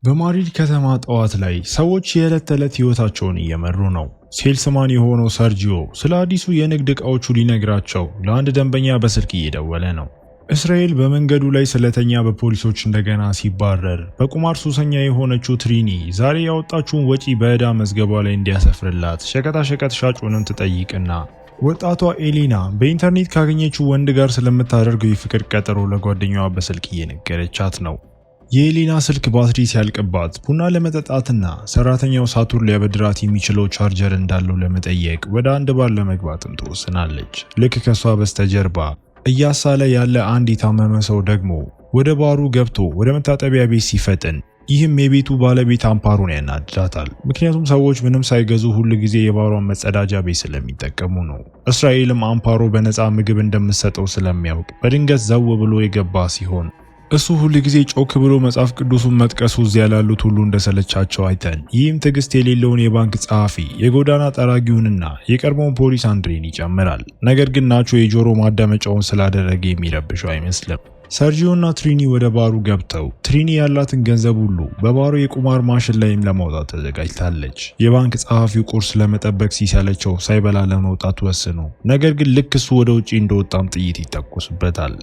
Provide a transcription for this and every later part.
በማድሪድ ከተማ ጠዋት ላይ ሰዎች የዕለት ተዕለት ህይወታቸውን እየመሩ ነው። ሴልስማን የሆነው ሰርጂዮ ስለ አዲሱ የንግድ ዕቃዎቹ ሊነግራቸው ለአንድ ደንበኛ በስልክ እየደወለ ነው። እስራኤል በመንገዱ ላይ ስለተኛ በፖሊሶች እንደገና ሲባረር፣ በቁማር ሱሰኛ የሆነችው ትሪኒ ዛሬ ያወጣችውን ወጪ በዕዳ መዝገቧ ላይ እንዲያሰፍርላት ሸቀጣሸቀጥ ሻጩንም ትጠይቅና ወጣቷ ኤሊና በኢንተርኔት ካገኘችው ወንድ ጋር ስለምታደርገው የፍቅር ቀጠሮ ለጓደኛዋ በስልክ እየነገረቻት ነው። የኤሊና ስልክ ባትሪ ሲያልቅባት ቡና ለመጠጣትና ሰራተኛው ሳቱር ሊያበድራት የሚችለው ቻርጀር እንዳለው ለመጠየቅ ወደ አንድ ባር ለመግባትም ትወስናለች። ልክ ከሷ በስተጀርባ እያሳለ ያለ አንድ የታመመ ሰው ደግሞ ወደ ባሩ ገብቶ ወደ መታጠቢያ ቤት ሲፈጥን፣ ይህም የቤቱ ባለቤት አምፓሮን ያናድዳታል። ምክንያቱም ሰዎች ምንም ሳይገዙ ሁል ጊዜ የባሯን መጸዳጃ ቤት ስለሚጠቀሙ ነው። እስራኤልም አምፓሮ በነፃ ምግብ እንደምትሰጠው ስለሚያውቅ በድንገት ዘው ብሎ የገባ ሲሆን እሱ ሁል ጊዜ ጮክ ብሎ መጽሐፍ ቅዱሱን መጥቀሱ እዚያ ላሉት ሁሉ እንደሰለቻቸው አይተን፣ ይህም ትዕግስት የሌለውን የባንክ ጸሐፊ የጎዳና ጠራጊውንና የቀድሞውን ፖሊስ አንድሬን ይጨምራል። ነገር ግን ናቾ የጆሮ ማዳመጫውን ስላደረገ የሚረብሸው አይመስልም። ሰርጂዮና ትሪኒ ወደ ባሩ ገብተው ትሪኒ ያላትን ገንዘብ ሁሉ በባሩ የቁማር ማሽን ላይም ለማውጣት ተዘጋጅታለች። የባንክ ጸሐፊው ቁርስ ለመጠበቅ ሲሰለቸው ሳይበላ ለመውጣት ወስኖ፣ ነገር ግን ልክ እሱ ወደ ውጪ እንደወጣም ጥይት ይተኮስበታል።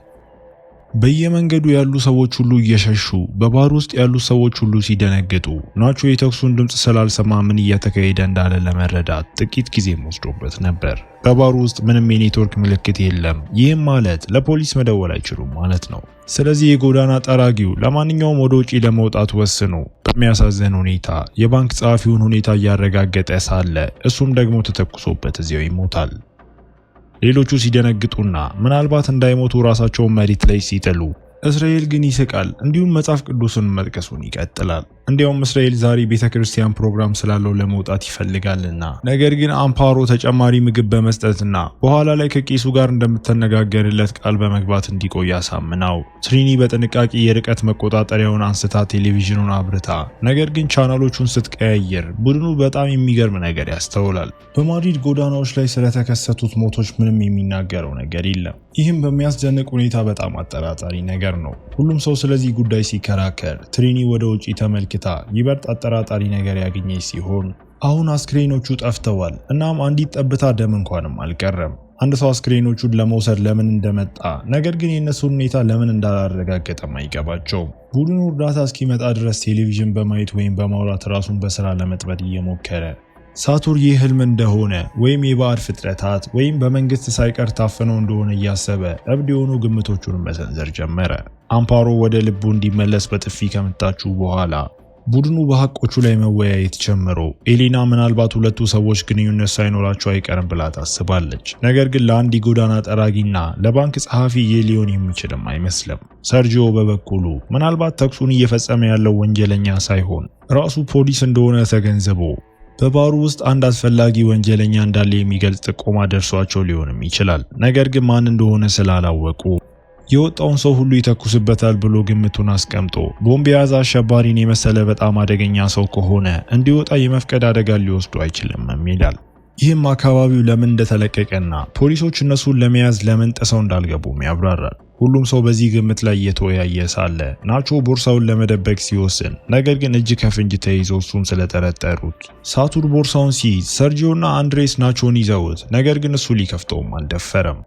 በየመንገዱ ያሉ ሰዎች ሁሉ እየሸሹ በባሩ ውስጥ ያሉ ሰዎች ሁሉ ሲደነግጡ፣ ናቾ የተኩሱን ድምፅ ስላልሰማ ምን እየተካሄደ እንዳለ ለመረዳት ጥቂት ጊዜም ወስዶበት ነበር። በባሩ ውስጥ ምንም የኔትወርክ ምልክት የለም። ይህም ማለት ለፖሊስ መደወል አይችሉም ማለት ነው። ስለዚህ የጎዳና ጠራጊው ለማንኛውም ወደ ውጪ ለመውጣት ወስኖ በሚያሳዝን ሁኔታ የባንክ ጸሐፊውን ሁኔታ እያረጋገጠ ሳለ እሱም ደግሞ ተተኩሶበት እዚያው ይሞታል። ሌሎቹ ሲደነግጡና ምናልባት እንዳይሞቱ ራሳቸውን መሬት ላይ ሲጥሉ፣ እስራኤል ግን ይስቃል። እንዲሁም መጽሐፍ ቅዱስን መጥቀሱን ይቀጥላል። እንዲያውም እስራኤል ዛሬ ቤተክርስቲያን ፕሮግራም ስላለው ለመውጣት ይፈልጋልና፣ ነገር ግን አምፓሮ ተጨማሪ ምግብ በመስጠትና በኋላ ላይ ከቄሱ ጋር እንደምትነጋገርለት ቃል በመግባት እንዲቆይ አሳምናው፣ ትሪኒ በጥንቃቄ የርቀት መቆጣጠሪያውን አንስታ ቴሌቪዥኑን አብርታ፣ ነገር ግን ቻናሎቹን ስትቀያየር ቡድኑ በጣም የሚገርም ነገር ያስተውላል። በማድሪድ ጎዳናዎች ላይ ስለተከሰቱት ሞቶች ምንም የሚናገረው ነገር የለም። ይህም በሚያስደንቅ ሁኔታ በጣም አጠራጣሪ ነገር ነው። ሁሉም ሰው ስለዚህ ጉዳይ ሲከራከር፣ ትሪኒ ወደ ውጪ ተመልክታ ይበልጥ አጠራጣሪ ነገር ያገኘች ሲሆን፣ አሁን አስክሬኖቹ ጠፍተዋል። እናም አንዲት ጠብታ ደም እንኳንም አልቀረም። አንድ ሰው አስክሬኖቹን ለመውሰድ ለምን እንደመጣ፣ ነገር ግን የእነሱን ሁኔታ ለምን እንዳላረጋገጠም አይገባቸውም። ቡድኑ እርዳታ እስኪመጣ ድረስ ቴሌቪዥን በማየት ወይም በማውራት ራሱን በስራ ለመጥበድ እየሞከረ፣ ሳቱር ይህ ህልም እንደሆነ ወይም የባዕድ ፍጥረታት ወይም በመንግስት ሳይቀር ታፍነው እንደሆነ እያሰበ እብድ የሆኑ ግምቶቹን መሰንዘር ጀመረ። አምፓሮ ወደ ልቡ እንዲመለስ በጥፊ ከመታችሁ በኋላ ቡድኑ በሐቆቹ ላይ መወያየት ጀምሮ፣ ኤሊና ምናልባት ሁለቱ ሰዎች ግንኙነት ሳይኖራቸው አይቀርም ብላ ታስባለች። ነገር ግን ለአንድ የጎዳና ጠራጊና ለባንክ ጸሐፊ ይህ ሊሆን የሚችልም አይመስልም። ሰርጂዮ በበኩሉ ምናልባት ተኩሱን እየፈጸመ ያለው ወንጀለኛ ሳይሆን ራሱ ፖሊስ እንደሆነ ተገንዝቦ በባሩ ውስጥ አንድ አስፈላጊ ወንጀለኛ እንዳለ የሚገልጽ ጥቆማ ደርሷቸው ሊሆንም ይችላል። ነገር ግን ማን እንደሆነ ስላላወቁ የወጣውን ሰው ሁሉ ይተኩስበታል ብሎ ግምቱን አስቀምጦ ቦምብ የያዘ አሸባሪን የመሰለ በጣም አደገኛ ሰው ከሆነ እንዲወጣ የመፍቀድ አደጋ ሊወስዱ አይችልም ይላል። ይህም አካባቢው ለምን እንደተለቀቀና ፖሊሶች እነሱን ለመያዝ ለምን ጥሰው እንዳልገቡም ያብራራል። ሁሉም ሰው በዚህ ግምት ላይ እየተወያየ ሳለ ናቾ ቦርሳውን ለመደበቅ ሲወስን፣ ነገር ግን እጅ ከፍንጅ ተይዘው እሱን ስለጠረጠሩት ሳቱር ቦርሳውን ሲይዝ ሰርጂዮና አንድሬስ ናቾን ይዘውት፣ ነገር ግን እሱ ሊከፍተውም አልደፈረም።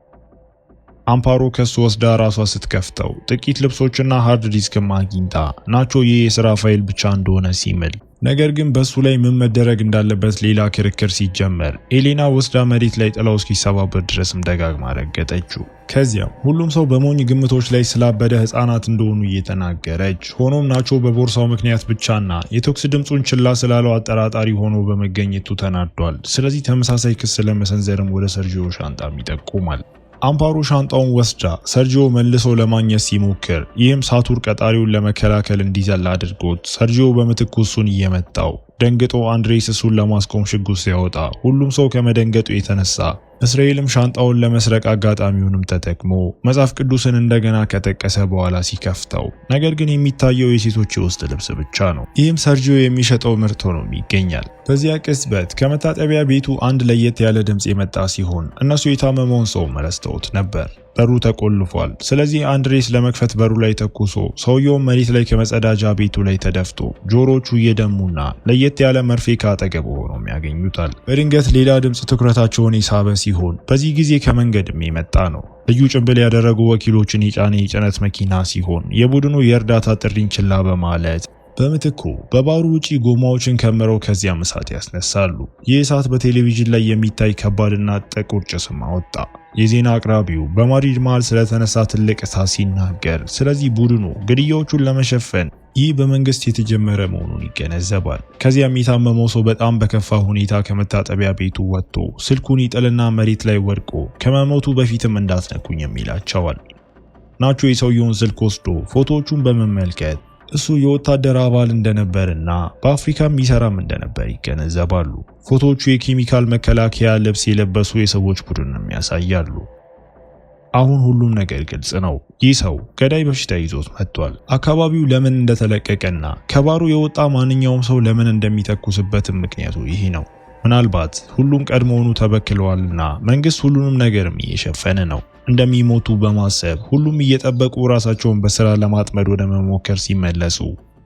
አምፓሮ ከሱ ወስዳ ራሷ ስትከፍተው ጥቂት ልብሶችና ሃርድ ዲስክም አግኝታ ናቾ ይህ የሥራ ፋይል ብቻ እንደሆነ ሲምል፣ ነገር ግን በሱ ላይ ምን መደረግ እንዳለበት ሌላ ክርክር ሲጀመር ኤሌና ወስዳ መሬት ላይ ጥላው እስኪሰባበር ድረስም ደጋግማ ረገጠችው። ከዚያም ሁሉም ሰው በሞኝ ግምቶች ላይ ስላበደ ሕፃናት እንደሆኑ እየተናገረች፣ ሆኖም ናቾ በቦርሳው ምክንያት ብቻና የተኩስ ድምፁን ችላ ስላለው አጠራጣሪ ሆኖ በመገኘቱ ተናዷል። ስለዚህ ተመሳሳይ ክስ ለመሰንዘርም ወደ ሰርጂዮ ሻንጣም ይጠቁማል። አምፓሮ ሻንጣውን ወስዳ ሰርጂዮ መልሶ ለማግኘት ሲሞክር፣ ይህም ሳቱር ቀጣሪውን ለመከላከል እንዲዘል አድርጎት ሰርጂዮ በምትኩ እሱን እየመታው፣ ደንግጦ አንድሬስ እሱን ለማስቆም ሽጉጥ ሲያወጣ፣ ሁሉም ሰው ከመደንገጡ የተነሳ እስራኤልም ሻንጣውን ለመስረቅ አጋጣሚውንም ተጠቅሞ መጽሐፍ ቅዱስን እንደገና ከጠቀሰ በኋላ ሲከፍተው፣ ነገር ግን የሚታየው የሴቶች የውስጥ ልብስ ብቻ ነው። ይህም ሰርጂዮ የሚሸጠው ምርት ሆኖም ይገኛል። በዚያ ቅጽበት ከመታጠቢያ ቤቱ አንድ ለየት ያለ ድምፅ የመጣ ሲሆን እነሱ የታመመውን ሰው ረስተውት ነበር። በሩ ተቆልፏል። ስለዚህ አንድሬስ ለመክፈት በሩ ላይ ተኩሶ ሰውየውን መሬት ላይ ከመጸዳጃ ቤቱ ላይ ተደፍቶ ጆሮቹ እየደሙና ለየት ያለ መርፌ ካጠገቡ ሆኖ ያገኙታል። በድንገት ሌላ ድምጽ ትኩረታቸውን የሳበ ሲሆን በዚህ ጊዜ ከመንገድም የመጣ ነው። ልዩ ጭንብል ያደረጉ ወኪሎችን የጫነ የጭነት መኪና ሲሆን የቡድኑ የእርዳታ ጥሪን ችላ በማለት በምትኩ በባሩ ውጪ ጎማዎችን ከምረው ከዚያም እሳት ያስነሳሉ። ይህ እሳት በቴሌቪዥን ላይ የሚታይ ከባድና ጥቁር ጭስም አወጣ። የዜና አቅራቢው በማድሪድ መሃል ስለተነሳ ትልቅ እሳት ሲናገር፣ ስለዚህ ቡድኑ ግድያዎቹን ለመሸፈን ይህ በመንግስት የተጀመረ መሆኑን ይገነዘባል። ከዚያም የታመመው ሰው በጣም በከፋ ሁኔታ ከመታጠቢያ ቤቱ ወጥቶ ስልኩን ይጥልና መሬት ላይ ወድቆ ከመሞቱ በፊትም እንዳትነኩኝ ይላቸዋል። ናቾ የሰውየውን ስልክ ወስዶ ፎቶዎቹን በመመልከት እሱ የወታደር አባል እንደነበርና በአፍሪካም ይሰራም እንደነበር ይገነዘባሉ። ፎቶዎቹ የኬሚካል መከላከያ ልብስ የለበሱ የሰዎች ቡድንም ያሳያሉ። አሁን ሁሉም ነገር ግልጽ ነው። ይህ ሰው ገዳይ በሽታ ይዞት መጥቷል። አካባቢው ለምን እንደተለቀቀና ከባሩ የወጣ ማንኛውም ሰው ለምን እንደሚተኩስበትም ምክንያቱ ይህ ነው። ምናልባት ሁሉም ቀድሞውኑ ተበክለዋልና መንግስት ሁሉንም ነገርም እየሸፈነ ነው። እንደሚሞቱ በማሰብ ሁሉም እየጠበቁ ራሳቸውን በስራ ለማጥመድ ወደ መሞከር ሲመለሱ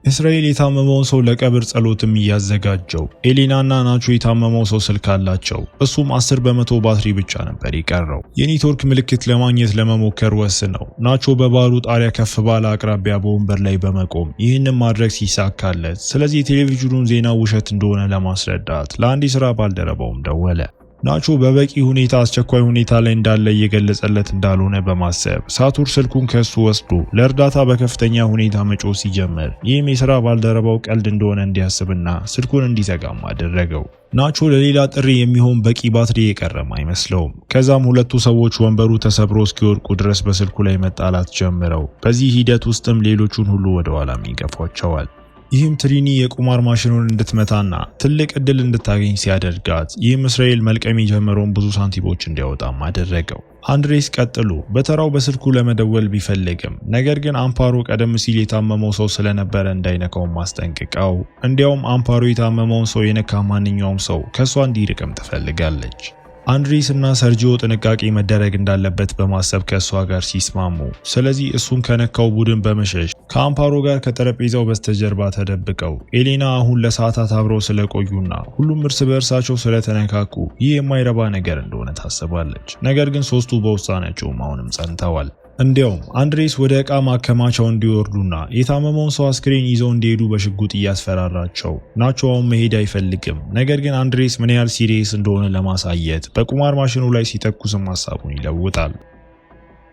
እስራኤል የታመመውን ሰው ለቀብር ጸሎትም እያዘጋጀው፣ ኤሌናና ናቾ የታመመው ሰው ስልክ አላቸው። እሱም 10% ባትሪ ብቻ ነበር የቀረው። የኔትወርክ ምልክት ለማግኘት ለመሞከር ወስነው ናቾ በባሩ ጣሪያ ከፍ ባለ አቅራቢያ በወንበር ላይ በመቆም ይህንን ማድረግ ሲሳካለት፣ ስለዚህ የቴሌቪዥኑን ዜና ውሸት እንደሆነ ለማስረዳት ለአንድ የሥራ ባልደረባውም ደወለ። ናቾ በበቂ ሁኔታ አስቸኳይ ሁኔታ ላይ እንዳለ እየገለጸለት እንዳልሆነ በማሰብ ሳቱር ስልኩን ከሱ ወስዶ ለእርዳታ በከፍተኛ ሁኔታ መጮህ ሲጀምር ይህም የሥራ ባልደረባው ቀልድ እንደሆነ እንዲያስብና ስልኩን እንዲዘጋም አደረገው። ናቾ ለሌላ ጥሪ የሚሆን በቂ ባትሪ የቀረም አይመስለውም። ከዛም ሁለቱ ሰዎች ወንበሩ ተሰብሮ እስኪወድቁ ድረስ በስልኩ ላይ መጣላት ጀምረው በዚህ ሂደት ውስጥም ሌሎቹን ሁሉ ወደ ኋላም ይገፏቸዋል። ይህም ትሪኒ የቁማር ማሽኑን እንድትመታና ትልቅ እድል እንድታገኝ ሲያደርጋት፣ ይህም እስራኤል መልቀም የጀመረውን ብዙ ሳንቲሞች እንዲያወጣም አደረገው። አንድሬስ ቀጥሎ በተራው በስልኩ ለመደወል ቢፈልግም ነገር ግን አምፓሮ ቀደም ሲል የታመመው ሰው ስለነበረ እንዳይነካው ማስጠንቅቀው፣ እንዲያውም አምፓሮ የታመመውን ሰው የነካ ማንኛውም ሰው ከሷ እንዲርቅም ትፈልጋለች። አንድሬስ እና ሰርጂዮ ጥንቃቄ መደረግ እንዳለበት በማሰብ ከእሷ ጋር ሲስማሙ፣ ስለዚህ እሱን ከነካው ቡድን በመሸሽ ከአምፓሮ ጋር ከጠረጴዛው በስተጀርባ ተደብቀው ኤሌና አሁን ለሰዓታት አብረው ስለቆዩና ሁሉም እርስ በእርሳቸው ስለተነካኩ ይህ የማይረባ ነገር እንደሆነ ታስባለች። ነገር ግን ሶስቱ በውሳኔያቸውም አሁንም ጸንተዋል። እንዲያውም አንድሬስ ወደ ዕቃ ማከማቻው እንዲወርዱና የታመመውን ሰው አስክሬን ይዘው እንዲሄዱ በሽጉጥ እያስፈራራቸው፣ ናቾ አሁን መሄድ አይፈልግም። ነገር ግን አንድሬስ ምን ያህል ሲሪየስ እንደሆነ ለማሳየት በቁማር ማሽኑ ላይ ሲተኩስም ሀሳቡን ይለውጣል።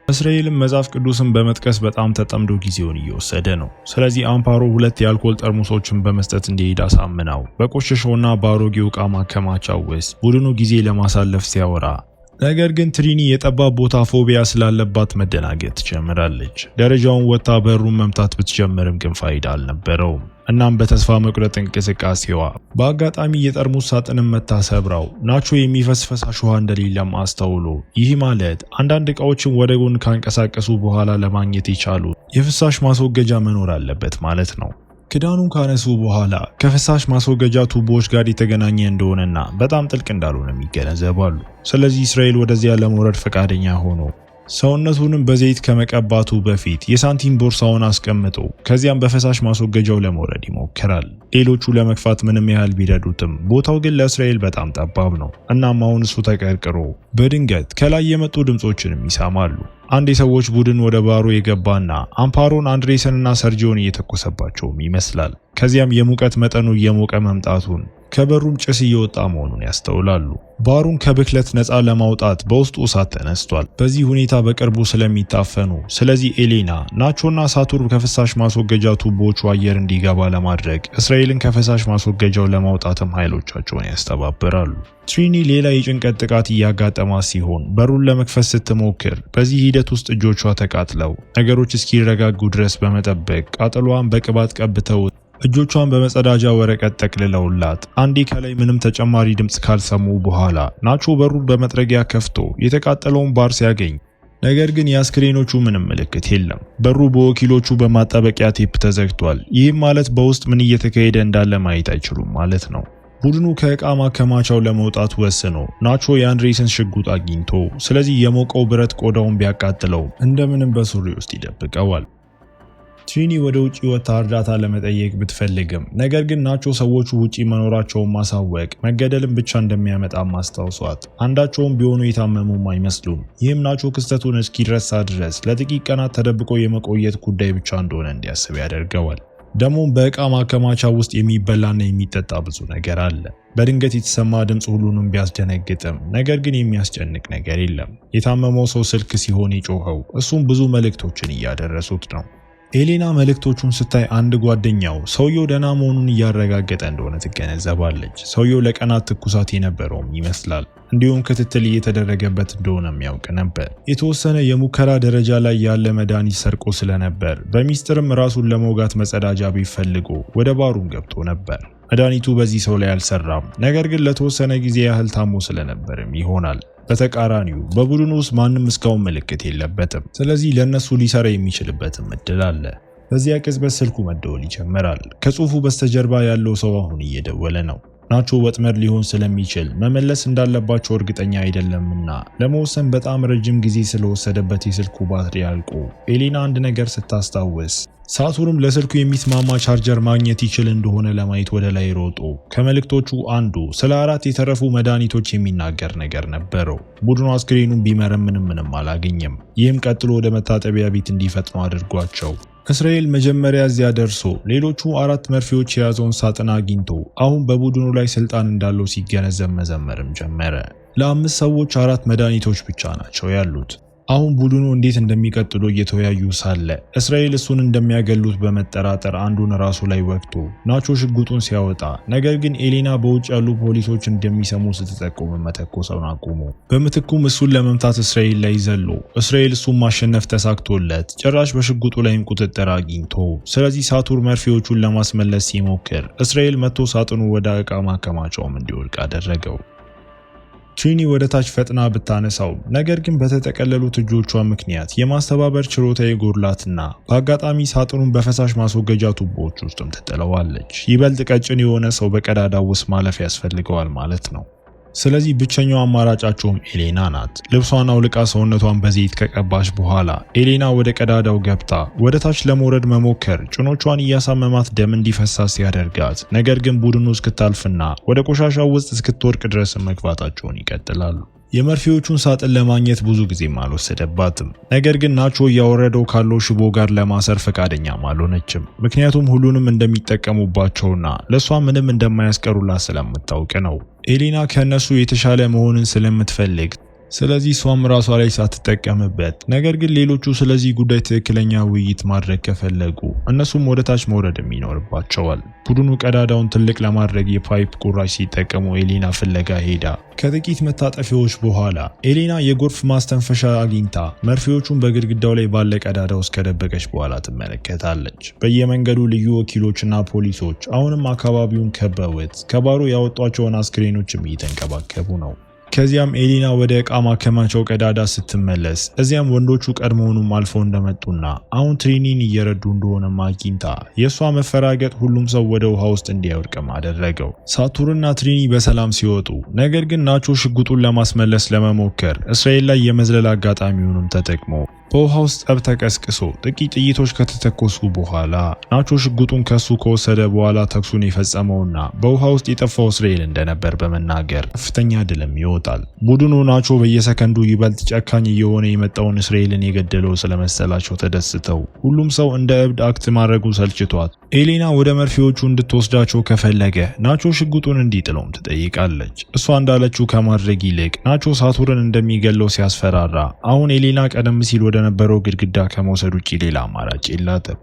እስራኤልም መጽሐፍ ቅዱስን በመጥቀስ በጣም ተጠምዶ ጊዜውን እየወሰደ ነው። ስለዚህ አምፓሮ 2 የአልኮል ጠርሙሶችን በመስጠት እንዲሄድ አሳምናው በቆሸሸውና በአሮጌው ዕቃ ማከማቻው ውስጥ ቡድኑ ጊዜ ለማሳለፍ ሲያወራ፣ ነገር ግን ትሪኒ የጠባብ ቦታ ፎቢያ ስላለባት መደናገጥ ትጀምራለች። ደረጃውን ወጥታ በሩን መምታት ብትጀምርም ግን ፋይዳ አልነበረውም። እናም በተስፋ መቁረጥ እንቅስቃሴዋ በአጋጣሚ የጠርሙስ ሳጥንን መታ ሰብራው ናቾ የሚፈስ ፈሳሽ ውሃ እንደሌለም አስተውሎ፣ ይህ ማለት አንዳንድ ዕቃዎችን ወደ ጎን ካንቀሳቀሱ በኋላ ለማግኘት የቻሉ የፍሳሽ ማስወገጃ መኖር አለበት ማለት ነው። ክዳኑን ካነሱ በኋላ ከፍሳሽ ማስወገጃ ቱቦዎች ጋር የተገናኘ እንደሆነና በጣም ጥልቅ እንዳልሆነ ይገነዘባሉ። ስለዚህ እስራኤል ወደዚያ ለመውረድ ፈቃደኛ ሆኖ ሰውነቱንም በዘይት ከመቀባቱ በፊት የሳንቲም ቦርሳውን አስቀምጦ ከዚያም በፈሳሽ ማስወገጃው ለመውረድ ይሞክራል። ሌሎቹ ለመግፋት ምንም ያህል ቢረዱትም ቦታው ግን ለእስራኤል በጣም ጠባብ ነው። እናም አሁን እሱ ተቀርቅሮ በድንገት ከላይ የመጡ ድምጾችንም ይሰማሉ። አንድ የሰዎች ቡድን ወደ ባሩ የገባና አምፓሮን፣ አንድሬስንና ሰርጂዮን እየተኮሰባቸውም ይመስላል። ከዚያም የሙቀት መጠኑ እየሞቀ መምጣቱን ከበሩም ጭስ እየወጣ መሆኑን ያስተውላሉ። ባሩን ከብክለት ነፃ ለማውጣት በውስጡ እሳት ተነስቷል። በዚህ ሁኔታ በቅርቡ ስለሚታፈኑ፣ ስለዚህ ኤሌና፣ ናቾና ሳቱር ከፍሳሽ ማስወገጃ ቱቦዎቹ አየር እንዲገባ ለማድረግ እስራኤልን ከፍሳሽ ማስወገጃው ለማውጣትም ኃይሎቻቸውን ያስተባብራሉ። ትሪኒ ሌላ የጭንቀት ጥቃት እያጋጠማት ሲሆን በሩን ለመክፈት ስትሞክር በዚህ ሂደት ውስጥ እጆቿ ተቃጥለው ነገሮች እስኪረጋጉ ድረስ በመጠበቅ ቃጠሏን በቅባት ቀብተው እጆቿን በመጸዳጃ ወረቀት ጠቅልለውላት አንዴ ከላይ ምንም ተጨማሪ ድምጽ ካልሰሙ በኋላ ናቾ በሩን በመጥረጊያ ከፍቶ የተቃጠለውን ባር ሲያገኝ፣ ነገር ግን የአስክሬኖቹ ምንም ምልክት የለም። በሩ በወኪሎቹ በማጣበቂያ ቴፕ ተዘግቷል። ይህም ማለት በውስጥ ምን እየተካሄደ እንዳለ ማየት አይችሉም ማለት ነው። ቡድኑ ከዕቃ ማከማቻው ለመውጣት ወስኖ ናቾ የአንድሬስን ሽጉጥ አግኝቶ ስለዚህ የሞቀው ብረት ቆዳውን ቢያቃጥለው እንደምንም በሱሪ ውስጥ ይደብቀዋል። ትሪኒ ወደ ውጪ ወጥታ እርዳታ ለመጠየቅ ብትፈልግም ነገር ግን ናቾ ሰዎቹ ውጪ መኖራቸውን ማሳወቅ መገደልን ብቻ እንደሚያመጣ ማስታውሷት አንዳቸውም ቢሆኑ የታመሙም አይመስሉም። ይህም ናቾ ክስተቱን እስኪረሳ ድረስ ለጥቂት ቀናት ተደብቆ የመቆየት ጉዳይ ብቻ እንደሆነ እንዲያስብ ያደርገዋል። ደሞም በዕቃ ማከማቻ ውስጥ የሚበላና የሚጠጣ ብዙ ነገር አለ። በድንገት የተሰማ ድምፅ ሁሉንም ቢያስደነግጥም ነገር ግን የሚያስጨንቅ ነገር የለም። የታመመው ሰው ስልክ ሲሆን የጮኸው እሱም ብዙ መልእክቶችን እያደረሱት ነው። ኤሌና መልእክቶቹን ስታይ አንድ ጓደኛው ሰውየው ደህና መሆኑን እያረጋገጠ እንደሆነ ትገነዘባለች። ሰውየው ለቀናት ትኩሳት የነበረውም ይመስላል። እንዲሁም ክትትል እየተደረገበት እንደሆነ የሚያውቅ ነበር። የተወሰነ የሙከራ ደረጃ ላይ ያለ መድኃኒት ሰርቆ ስለነበር በሚስጥርም ራሱን ለመውጋት መጸዳጃ ቢፈልጎ ወደ ባሩም ገብቶ ነበር። መድኃኒቱ በዚህ ሰው ላይ አልሰራም። ነገር ግን ለተወሰነ ጊዜ ያህል ታሞ ስለነበርም ይሆናል። በተቃራኒው በቡድኑ ውስጥ ማንም እስካሁን ምልክት የለበትም። ስለዚህ ለነሱ ሊሰራ የሚችልበትም እድል አለ። በዚያ ቅጽበት ስልኩ መደወል ይጀምራል። ከጽሁፉ በስተጀርባ ያለው ሰው አሁን እየደወለ ነው። ናቾ ወጥመድ ሊሆን ስለሚችል መመለስ እንዳለባቸው እርግጠኛ አይደለምና ለመወሰን በጣም ረጅም ጊዜ ስለወሰደበት የስልኩ ባትሪ አልቆ ኤሌና አንድ ነገር ስታስታውስ ሳቱርም ለስልኩ የሚስማማ ቻርጀር ማግኘት ይችል እንደሆነ ለማየት ወደ ላይ ሮጦ ከመልእክቶቹ አንዱ ስለ 4 የተረፉ መድኃኒቶች የሚናገር ነገር ነበረው። ቡድኑ አስክሬኑን ቢመረምንም ምንም አላገኘም። ይህም ቀጥሎ ወደ መታጠቢያ ቤት እንዲፈጥኑ አድርጓቸው እስራኤል መጀመሪያ እዚያ ደርሶ ሌሎቹ 4 መርፌዎች የያዘውን ሳጥን አግኝቶ አሁን በቡድኑ ላይ ስልጣን እንዳለው ሲገነዘብ መዘመርም ጀመረ። ለ5 ሰዎች 4 መድኃኒቶች ብቻ ናቸው ያሉት። አሁን ቡድኑ እንዴት እንደሚቀጥሉ እየተወያዩ ሳለ እስራኤል እሱን እንደሚያገሉት በመጠራጠር አንዱን ራሱ ላይ ወቅቶ ናቾ ሽጉጡን ሲያወጣ ነገር ግን ኤሌና በውጭ ያሉ ፖሊሶች እንደሚሰሙ ስትጠቁም መተኮሰውን አቁሞ በምትኩም እሱን ለመምታት እስራኤል ላይ ዘሎ እስራኤል እሱን ማሸነፍ ተሳክቶለት ጭራሽ በሽጉጡ ላይም ቁጥጥር አግኝቶ ስለዚህ ሳቱር መርፌዎቹን ለማስመለስ ሲሞክር እስራኤል መጥቶ ሳጥኑ ወደ ዕቃ ማከማቻውም እንዲወልቅ አደረገው። ትሪኒ ወደ ታች ፈጥና ብታነሳው ነገር ግን በተጠቀለሉት እጆቿ ምክንያት የማስተባበር ችሎታ የጎድላትና በአጋጣሚ ሳጥኑን በፈሳሽ ማስወገጃ ቱቦዎች ውስጥም ትጥለዋለች። ይበልጥ ቀጭን የሆነ ሰው በቀዳዳው ውስጥ ማለፍ ያስፈልገዋል ማለት ነው። ስለዚህ ብቸኛው አማራጫቸውም ኤሌና ናት። ልብሷን አውልቃ ሰውነቷን በዘይት ከቀባች በኋላ ኤሌና ወደ ቀዳዳው ገብታ ወደ ታች ለመውረድ መሞከር ጭኖቿን እያሳመማት ደም እንዲፈሳት ሲያደርጋት ነገር ግን ቡድኑ እስክታልፍና ወደ ቆሻሻው ውስጥ እስክትወድቅ ድረስ መግፋታቸውን ይቀጥላሉ። የመርፌዎቹን ሳጥን ለማግኘት ብዙ ጊዜም አልወሰደባትም። ነገር ግን ናቾ እያወረደው ካለው ሽቦ ጋር ለማሰር ፈቃደኛም አልሆነችም። ምክንያቱም ሁሉንም እንደሚጠቀሙባቸውና ለሷ ምንም እንደማያስቀሩላት ስለምታውቅ ነው። ኤሌና ከነሱ የተሻለ መሆንን ስለምትፈልግ ስለዚህ እሷም ራሷ ላይ ሳትጠቀምበት ነገር ግን ሌሎቹ ስለዚህ ጉዳይ ትክክለኛ ውይይት ማድረግ ከፈለጉ እነሱም ወደ ታች መውረድም ይኖርባቸዋል። ቡድኑ ቀዳዳውን ትልቅ ለማድረግ የፓይፕ ቁራጭ ሲጠቀሙ ኤሌና ፍለጋ ሄዳ ከጥቂት መታጠፊያዎች በኋላ ኤሌና የጎርፍ ማስተንፈሻ አግኝታ መርፌዎቹን በግድግዳው ላይ ባለ ቀዳዳ ውስጥ ከደበቀች በኋላ ትመለከታለች። በየመንገዱ ልዩ ወኪሎችና ፖሊሶች አሁንም አካባቢውን ከበውት ከባሩ ያወጧቸውን አስክሬኖችም እየተንከባከቡ ነው። ከዚያም ኤሌና ወደ ዕቃ ማከማቻው ቀዳዳ ስትመለስ እዚያም ወንዶቹ ቀድሞውኑም አልፈው እንደመጡና አሁን ትሪኒን እየረዱ እንደሆነ አግኝታ የሷ መፈራገጥ ሁሉም ሰው ወደ ውሃ ውስጥ እንዲወድቅም አደረገው። ሳቱርና ትሪኒ በሰላም ሲወጡ ነገር ግን ናቾ ሽጉጡን ለማስመለስ ለመሞከር እስራኤል ላይ የመዝለል አጋጣሚውንም ተጠቅሞ በውሃ ውስጥ ጠብ ተቀስቅሶ ጥቂት ጥይቶች ከተተኮሱ በኋላ ናቾ ሽጉጡን ከሱ ከወሰደ በኋላ ተኩሱን የፈጸመውና በውሃ ውስጥ የጠፋው እስራኤል እንደነበር በመናገር ከፍተኛ ድልም ይወጣል። ቡድኑ ናቾ በየሰከንዱ ይበልጥ ጨካኝ እየሆነ የመጣውን እስራኤልን የገደለው ስለመሰላቸው ተደስተው ሁሉም ሰው እንደ እብድ አክት ማድረጉ ሰልችቷት ኤሌና ወደ መርፌዎቹ እንድትወስዳቸው ከፈለገ ናቾ ሽጉጡን እንዲጥለውም ትጠይቃለች። እሷ እንዳለችው ከማድረግ ይልቅ ናቾ ሳቱርን እንደሚገለው ሲያስፈራራ አሁን ኤሌና ቀደም ሲል ወደ ነበረው ግድግዳ ከመውሰድ ውጪ ሌላ አማራጭ የላትም።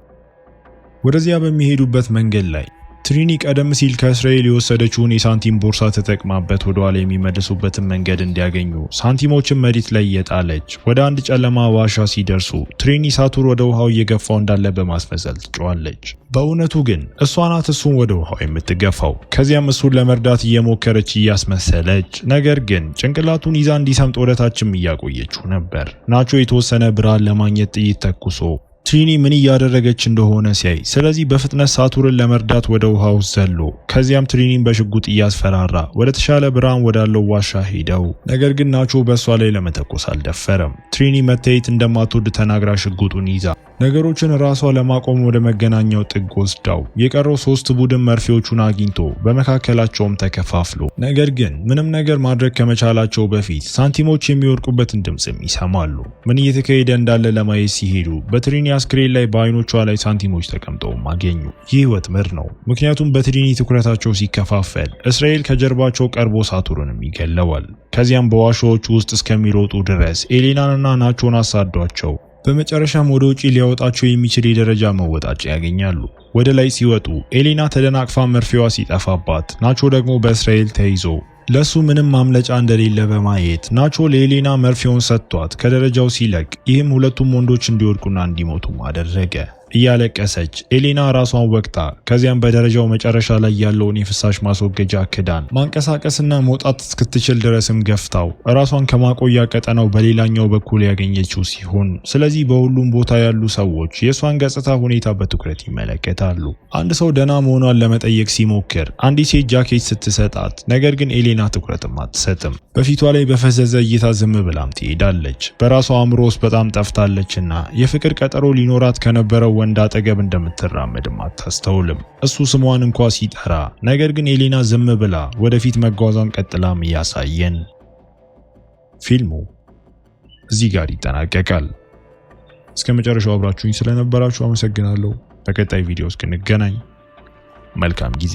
ወደዚያ በሚሄዱበት መንገድ ላይ ትሪኒ ቀደም ሲል ከእስራኤል የወሰደችውን የሳንቲም ቦርሳ ተጠቅማበት ወደ ኋላ የሚመለሱበትን መንገድ እንዲያገኙ ሳንቲሞችን መሬት ላይ እየጣለች ወደ አንድ ጨለማ ዋሻ ሲደርሱ ትሪኒ ሳቱር ወደ ውሃው እየገፋው እንዳለ በማስመሰል ትጮዋለች። በእውነቱ ግን እሷ ናት እሱን ወደ ውሃው የምትገፋው። ከዚያም እሱን ለመርዳት እየሞከረች እያስመሰለች ነገር ግን ጭንቅላቱን ይዛ እንዲሰምጥ ወደታችም እያቆየችው ነበር። ናቾ የተወሰነ ብርሃን ለማግኘት ጥይት ተኩሶ ትሪኒ ምን እያደረገች እንደሆነ ሲያይ ስለዚህ በፍጥነት ሳቱርን ለመርዳት ወደ ውሃ ውስጥ ዘሎ ከዚያም ትሪኒን በሽጉጥ እያስፈራራ ወደ ተሻለ ብርሃን ወዳለው ዋሻ ሄደው ነገር ግን ናቾ በሷ ላይ ለመተኮስ አልደፈረም። ትሪኒ መታየት እንደማትወድ ተናግራ ሽጉጡን ይዛ ነገሮችን ራሷ ለማቆም ወደ መገናኛው ጥግ ወስዳው የቀረው 3 ቡድን መርፌዎቹን አግኝቶ በመካከላቸውም ተከፋፍሎ ነገር ግን ምንም ነገር ማድረግ ከመቻላቸው በፊት ሳንቲሞች የሚወርቁበትን ድምጽም ይሰማሉ። ምን እየተካሄደ እንዳለ ለማየት ሲሄዱ በትሪኒ አስክሬን ላይ በአይኖቿ ላይ ሳንቲሞች ተቀምጠው አገኙ። ይህ ወጥመድ ነው፣ ምክንያቱም በትሪኒ ትኩረታቸው ሲከፋፈል እስራኤል ከጀርባቸው ቀርቦ ሳቱርንም ይገለዋል። ከዚያም በዋሻዎቹ ውስጥ እስከሚሮጡ ድረስ ኤሌናንና ናቾን አሳዷቸው በመጨረሻም ወደ ውጪ ሊያወጣቸው የሚችል የደረጃ መወጣጫ ያገኛሉ። ወደ ላይ ሲወጡ ኤሌና ተደናቅፋ መርፌዋ ሲጠፋባት ናቾ ደግሞ በእስራኤል ተይዞ ለሱ ምንም ማምለጫ እንደሌለ በማየት ናቾ ለኤሌና መርፌውን ሰጥቷት ከደረጃው ሲለቅ ይህም ሁለቱም ወንዶች እንዲወድቁና እንዲሞቱ አደረገ። እያለቀሰች ኤሌና ራሷን ወቅታ ከዚያም በደረጃው መጨረሻ ላይ ያለውን የፍሳሽ ማስወገጃ ክዳን ማንቀሳቀስና መውጣት እስክትችል ድረስም ገፍታው ራሷን ከማቆያ ቀጠናው በሌላኛው በኩል ያገኘችው ሲሆን ስለዚህ በሁሉም ቦታ ያሉ ሰዎች የሷን ገጽታ ሁኔታ በትኩረት ይመለከታሉ። አንድ ሰው ደህና መሆኗን ለመጠየቅ ሲሞክር አንዲት ሴት ጃኬት ስትሰጣት ነገር ግን ኤሌና ትኩረትም አትሰጥም። በፊቷ ላይ በፈዘዘ እይታ ዝም ብላም ትሄዳለች። በራሷ አእምሮ ውስጥ በጣም ጠፍታለችና የፍቅር ቀጠሮ ሊኖራት ከነበረው ወንድ አጠገብ እንደምትራመድም አታስተውልም። እሱ ስሟን እንኳ ሲጠራ ነገር ግን ኤሌና ዝም ብላ ወደፊት መጓዟን ቀጥላም ያሳየን። ፊልሙ እዚህ ጋር ይጠናቀቃል። እስከ መጨረሻው አብራችሁኝ ስለነበራችሁ አመሰግናለሁ። በቀጣይ ቪዲዮ እስክንገናኝ መልካም ጊዜ